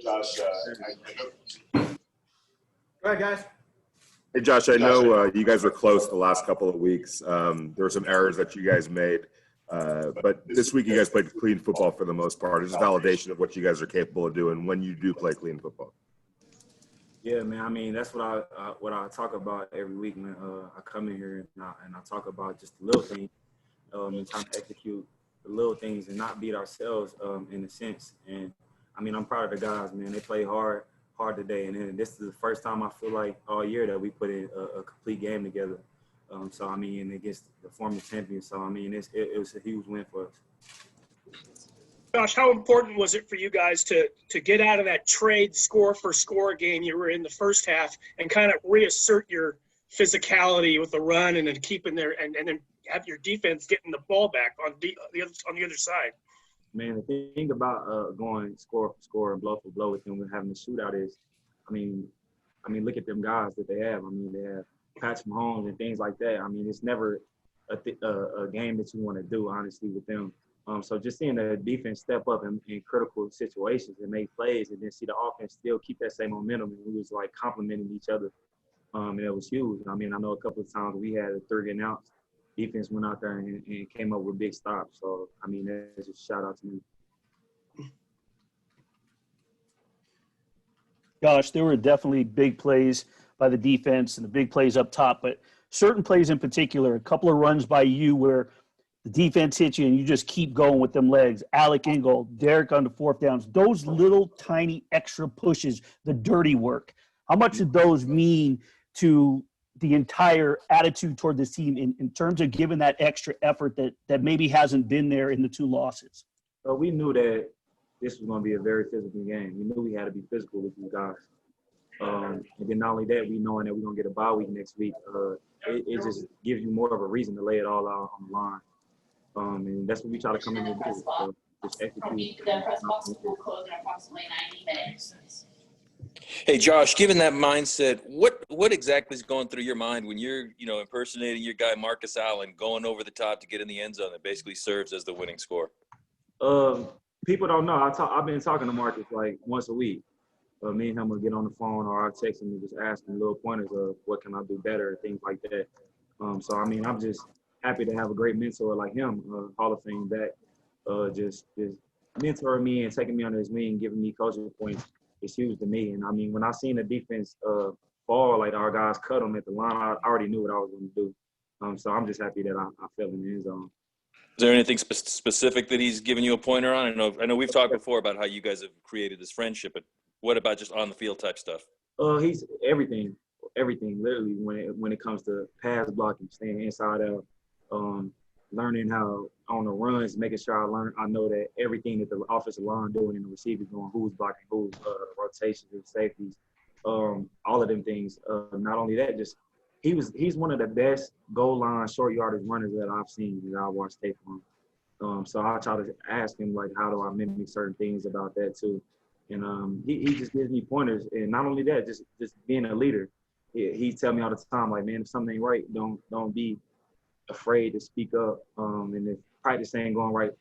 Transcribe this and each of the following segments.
Josh, Go ahead, guys. hey Josh, I know you guys were close the last couple of weeks. There were some errors that you guys made, but this week you guys played clean football for the most part. It's a validation of what you guys are capable of doing when you do play clean football. Yeah, man. I mean, that's what I talk about every week, man. I come in here and I talk about just the little things and trying to execute the little things and not beat ourselves in a sense. And I mean, I'm proud of the guys, man. They played hard today, and then this is the first time I feel like all year that we put in a complete game together. So I mean, against the former champions. So I mean, it was a huge win for us. Josh, how important was it for you guys to get out of that trade score-for-score game you were in the first half and kind of reassert your physicality with the run and then keeping there and then have your defense getting the ball back on the other side? Man, the thing about going score for score and blow for blow with them and having a shootout is, I mean, look at them guys that they have. I mean, they have Patrick Mahomes and things like that. I mean, it's never a game that you want to do, honestly, with them. So just seeing the defense step up in critical situations and make plays and then see the offense still keep that same momentum, and we was like complimenting each other. And it was huge. I mean, I know a couple of times we had a 3rd and out. Defense went out there and came up with big stops. So, I mean, that's just a shout out to me. Gosh, there were definitely big plays by the defense and the big plays up top, but certain plays in particular, a couple of runs by you where the defense hits you and you just keep going with them legs. Alec Ingold, Derek on the 4th downs, those little tiny extra pushes, the dirty work. How much did those mean to the entire attitude toward this team in terms of giving that extra effort that maybe hasn't been there in the 2 losses? We knew that this was going to be a very physical game. We knew we had to be physical with these guys. And then not only that, we knowing that we're going to get a bye week next week, it just gives you more of a reason to lay it all out on the line. And that's what we try to come in and do. Just execute. The press box will close in approximately 90 minutes. Hey, Josh, given that mindset, what exactly is going through your mind when you're, impersonating your guy Marcus Allen, going over the top to get in the end zone that basically serves as the winning score? People don't know. I've been talking to Marcus like once a week. Me and him will get on the phone or I'll text him and just ask him little pointers of what can I do better, things like that. So, I mean, I'm just happy to have a great mentor like him, Hall of Fame back, just mentoring me and taking me under his wing, giving me coaching points. It's huge to me. And I mean, when I seen the defense fall, like our guys cut them at the line, I already knew what I was going to do. So I'm just happy that I fell in the end zone. Is there anything specific that he's giving you a pointer on? I know we've talked before about how you guys have created this friendship, but what about just on the field type stuff? He's everything, literally when it comes to pass blocking, staying inside out, learning how on the runs, making sure I know that everything that the offensive line doing and the receivers doing, who's blocking, who's rotations and safeties, all of them things. Not only that, just he's one of the best goal line short yardage runners that I've seen that I watched tape on. So I try to ask him like, how do I mimic certain things about that too? And he just gives me pointers. And not only that, just being a leader. He tell me all the time, like, man, if something ain't right, don't be afraid to speak up. And if practice ain't going right,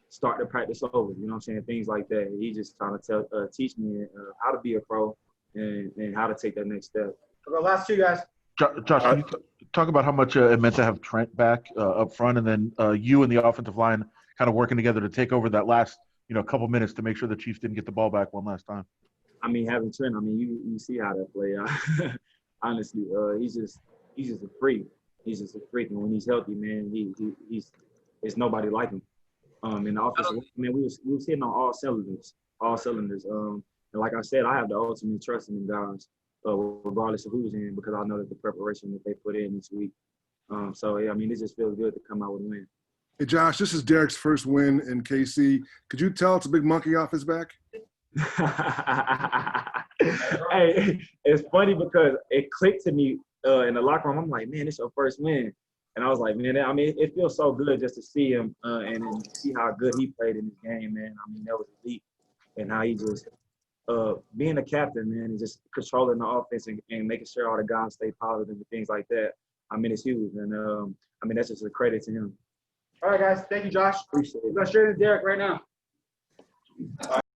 start the practice over. You know what I'm saying? Things like that. He just trying to teach me how to be a pro and how to take that next step. The last 2 guys. Josh, can you talk about how much it meant to have Trent back up front, and then you and the offensive line kind of working together to take over that last couple minutes to make sure the Chiefs didn't get the ball back one last time? I mean, having Trent, I mean, you see how that play out. Honestly, he's just a freak. He's just a freak, and when he's healthy, man, there's nobody like him. In the offensive, man, we was hitting on all cylinders. And like I said, I have the ultimate trust in them guys, regardless of who's in, because I know that the preparation that they put in this week. So yeah, I mean, it just feels good to come out with a win. Hey Josh, this is Derek's first win in KC. Could you tell it's a big monkey off his back? Hey, it's funny because it clicked to me in the locker room. I'm like, man, it's your first win. And I was like, man, I mean, it feels so good just to see him and see how good he played in this game, man. I mean, that was elite. And how he just, being a captain, man, and just controlling the offense and making sure all the guys stay positive and things like that. I mean, it's huge. And, I mean, that's just a credit to him. All right, guys. Thank you, Josh. Appreciate it. We're going straight into Derek right now.